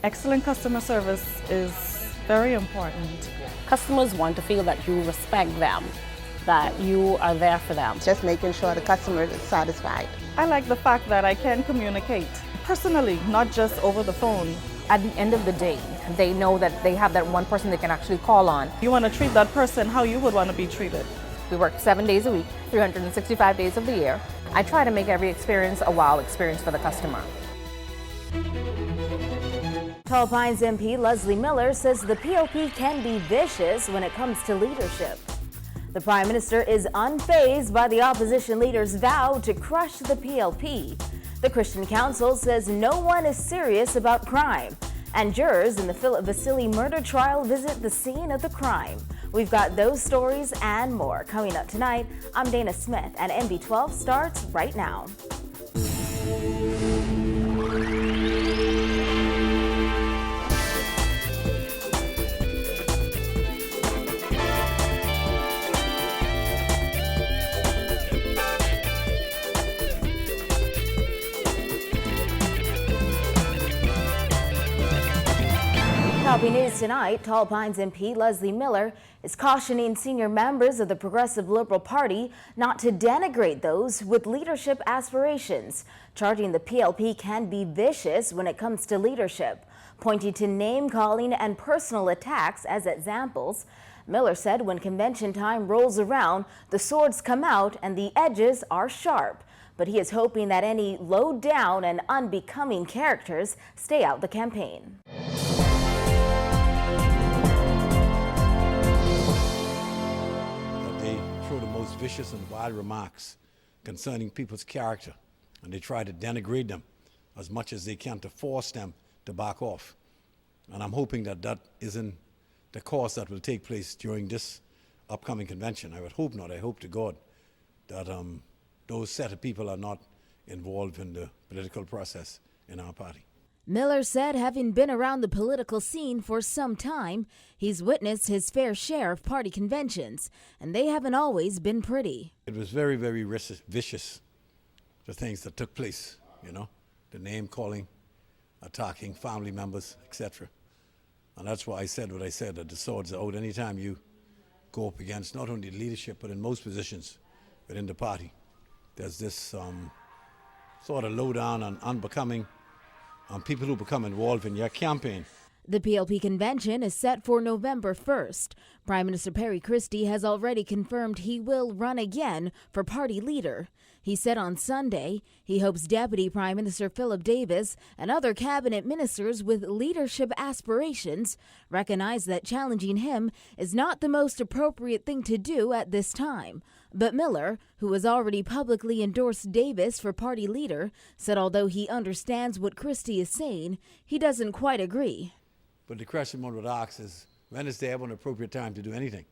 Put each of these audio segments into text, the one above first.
Excellent customer service is very important. Customers want to feel that you respect them, that you are there for them. Just making sure the customer is satisfied. I like the fact that I can communicate personally, not just over the phone. At the end of the day, they know that they have that one person they can actually call on. You want to treat that person how you would want to be treated. We work 7 days a week, 365 days of the year. I try to make every experience a wow experience for the customer. Tall Pines MP Leslie Miller says the PLP can be vicious when it comes to leadership. The Prime Minister is unfazed by the opposition leader's vow to crush the PLP. The Christian Council says no one is serious about crime. And jurors in the Philip Vasily murder trial visit the scene of the crime. We've got those stories and more coming up tonight. I'm Dana Smith, and NB12 starts right now. Topping news tonight, Tall Pines MP Leslie Miller is cautioning senior members of the Progressive Liberal Party not to denigrate those with leadership aspirations, charging the PLP can be vicious when it comes to leadership, pointing to name-calling and personal attacks as examples. Miller said when convention time rolls around, the swords come out and the edges are sharp. But he is hoping that any low-down and unbecoming characters stay out the campaign. The most vicious and wild remarks concerning people's character, and they try to denigrate them as much as they can to force them to back off. And I'm hoping that that isn't the course that will take place during this upcoming convention. I would hope not. I hope to God that those set of people are not involved in the political process in our party. Miller said having been around the political scene for some time, he's witnessed his fair share of party conventions, and they haven't always been pretty. It was very, very vicious, the things that took place, the name calling, attacking family members, etc. And that's why I said what I said, that the swords are out anytime you go up against not only leadership, but in most positions within the party. There's this sort of low down and unbecoming on people who become involved in your campaign. The PLP convention is set for November 1st. Prime Minister Perry Christie has already confirmed he will run again for party leader. He said on Sunday he hopes Deputy Prime Minister Philip Davis and other cabinet ministers with leadership aspirations recognize that challenging him is not the most appropriate thing to do at this time. But Miller, who has already publicly endorsed Davis for party leader, said although he understands what Christie is saying, he doesn't quite agree. But the question one would ask is, when is there ever an appropriate time to do anything?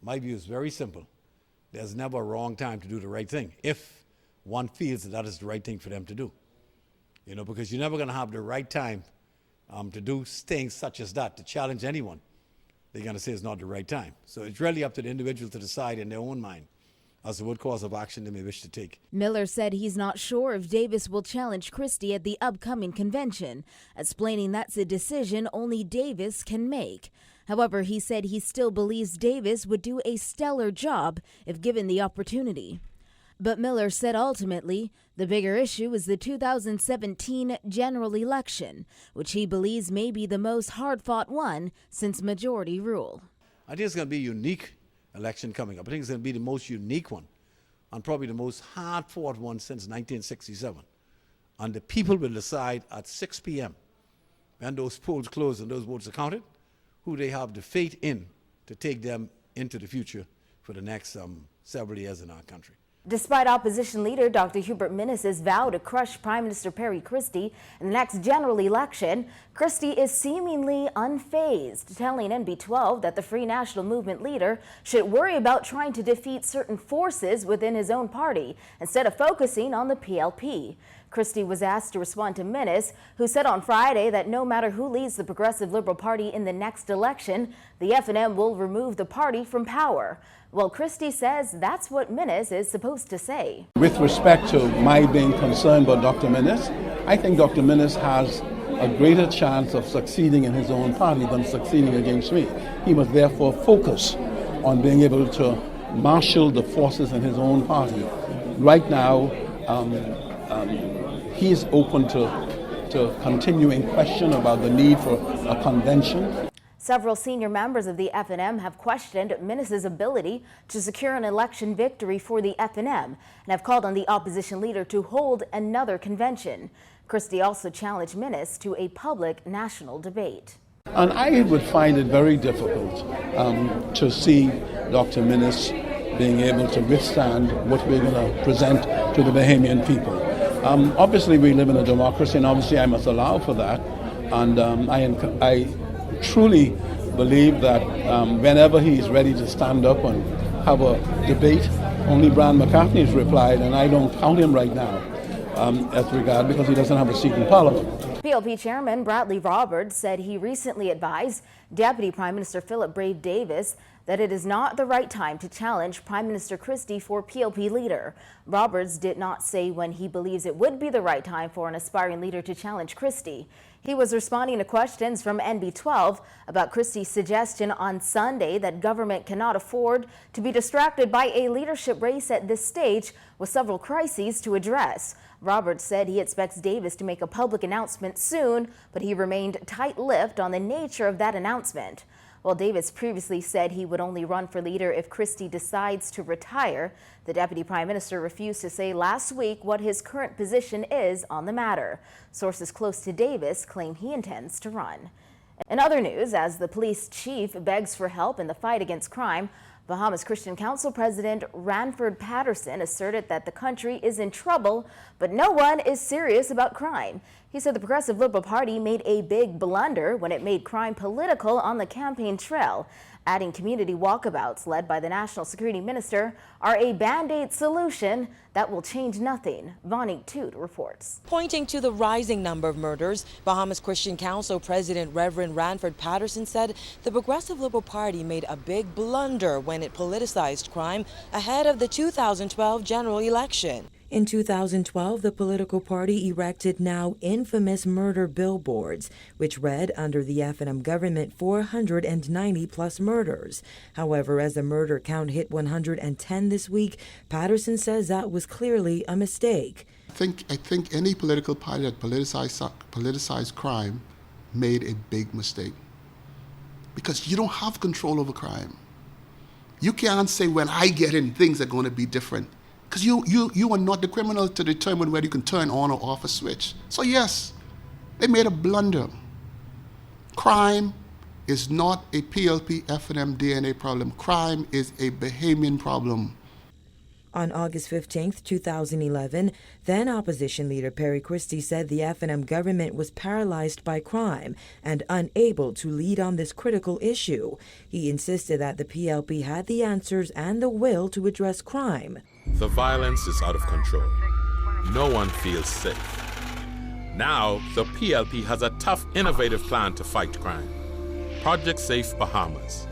My view is very simple. There's never a wrong time to do the right thing, if one feels that is the right thing for them to do. Because you're never going to have the right time to do things such as that, to challenge anyone. They're going to say it's not the right time. So it's really up to the individual to decide in their own mind as to what course of action they may wish to take. Miller said he's not sure if Davis will challenge Christie at the upcoming convention, explaining that's a decision only Davis can make. However, he said he still believes Davis would do a stellar job if given the opportunity. But Miller said ultimately, the bigger issue is the 2017 general election, which he believes may be the most hard-fought one since majority rule. I think it's going to be a unique election coming up. I think it's going to be the most unique one and probably the most hard-fought one since 1967. And the people will decide at 6 p.m. when those polls close and those votes are counted, who they have the faith in to take them into the future for the next several years in our country. Despite opposition leader Dr. Hubert Minnis's vow to crush Prime Minister Perry Christie in the next general election, Christie is seemingly unfazed, telling NB12 that the Free National Movement leader should worry about trying to defeat certain forces within his own party instead of focusing on the PLP. Christie was asked to respond to Minnis, who said on Friday that no matter who leads the Progressive Liberal Party in the next election, the F&M will remove the party from power. Well, Christie says that's what Minnis is supposed to say. With respect to my being concerned about Dr. Minnis, I think Dr. Minnis has a greater chance of succeeding in his own party than succeeding against me. He must therefore focus on being able to marshal the forces in his own party. Right now, he is open to continuing question about the need for a convention. Several senior members of the FNM have questioned Minnis's ability to secure an election victory for the FNM and have called on the opposition leader to hold another convention. Christie also challenged Minnis to a public national debate. And I would find it very difficult to see Dr. Minnis being able to withstand what we're going to present to the Bahamian people. Obviously, we live in a democracy, and obviously I must allow for that. And I truly believe that whenever he's ready to stand up and have a debate, only Brian McCartney's replied, and I don't count him right now as regard because he doesn't have a seat in Parliament. PLP Chairman Bradley Roberts said he recently advised Deputy Prime Minister Philip Brave Davis that it is not the right time to challenge Prime Minister Christie for PLP leader. Roberts did not say when he believes it would be the right time for an aspiring leader to challenge Christie. He was responding to questions from NB12 about Christie's suggestion on Sunday that government cannot afford to be distracted by a leadership race at this stage with several crises to address. Roberts said he expects Davis to make a public announcement soon, but he remained tight-lipped on the nature of that announcement. While Davis previously said he would only run for leader if Christie decides to retire, the Deputy Prime Minister refused to say last week what his current position is on the matter. Sources close to Davis claim he intends to run. In other news, as the police chief begs for help in the fight against crime, Bahamas Christian Council President Ranford Patterson asserted that the country is in trouble, but no one is serious about crime. He said the Progressive Liberal Party made a big blunder when it made crime political on the campaign trail, adding community walkabouts led by the National Security Minister are a band-aid solution that will change nothing. Vonnie Toot reports. Pointing to the rising number of murders, Bahamas Christian Council President Reverend Ranford Patterson said the Progressive Liberal Party made a big blunder when it politicized crime ahead of the 2012 general election. In 2012, the political party erected now infamous murder billboards, which read under the FNM government 490-plus murders. However, as the murder count hit 110 this week, Patterson says that was clearly a mistake. I think any political party that politicized crime made a big mistake. Because you don't have control over crime. You can't say, when I get in, things are going to be different. Because you are not the criminal to determine whether you can turn on or off a switch. So yes, they made a blunder. Crime is not a PLP, FNM, DNA problem. Crime is a Bahamian problem. On August 15, 2011, then opposition leader Perry Christie said the FNM government was paralyzed by crime and unable to lead on this critical issue. He insisted that the PLP had the answers and the will to address crime. The violence is out of control. No one feels safe. Now, the PLP has a tough, innovative plan to fight crime. Project Safe Bahamas.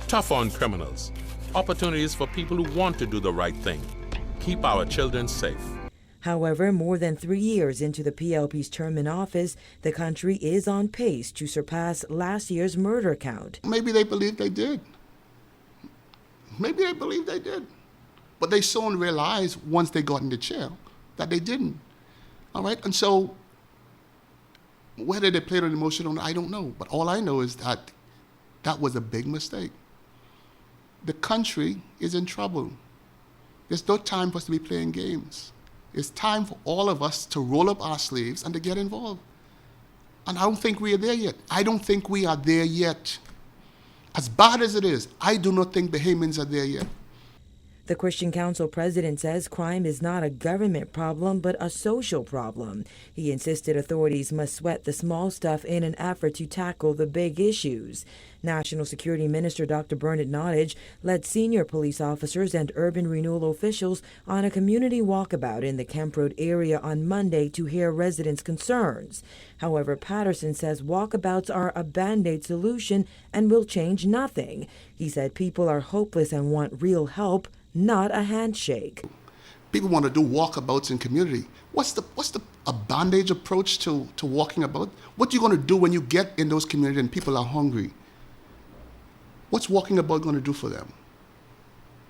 Tough on criminals. Opportunities for people who want to do the right thing. Keep our children safe. However, more than 3 years into the PLP's term in office, the country is on pace to surpass last year's murder count. Maybe they believe they did. Maybe they believe they did. But they soon realized once they got in the chair that they didn't. All right? And so whether they played on emotion or not, I don't know. But all I know is that that was a big mistake. The country is in trouble. There's no time for us to be playing games. It's time for all of us to roll up our sleeves and to get involved. And I don't think we are there yet. I don't think we are there yet. As bad as it is, I do not think Bahamians are there yet. The Christian Council president says crime is not a government problem, but a social problem. He insisted authorities must sweat the small stuff in an effort to tackle the big issues. National Security Minister Dr. Bernard Nottage led senior police officers and urban renewal officials on a community walkabout in the Kemp Road area on Monday to hear residents' concerns. However, Patterson says walkabouts are a band-aid solution and will change nothing. He said people are hopeless and want real help, not a handshake. People want to do walkabouts in community. What's a bandage approach to walking about? What are you going to do when you get in those communities and people are hungry? What's walking about going to do for them?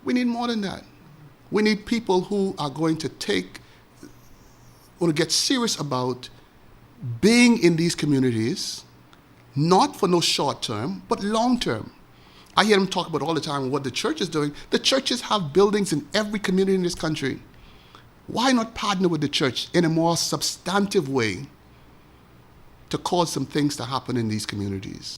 We need more than that. We need people who are going to get serious about being in these communities, not for no short term, but long term. I hear them talk about all the time what the church is doing. The churches have buildings in every community in this country. Why not partner with the church in a more substantive way to cause some things to happen in these communities?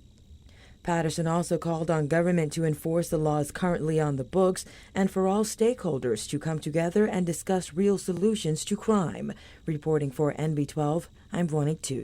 Patterson also called on government to enforce the laws currently on the books and for all stakeholders to come together and discuss real solutions to crime. Reporting for NB12, I'm Vonik Tu.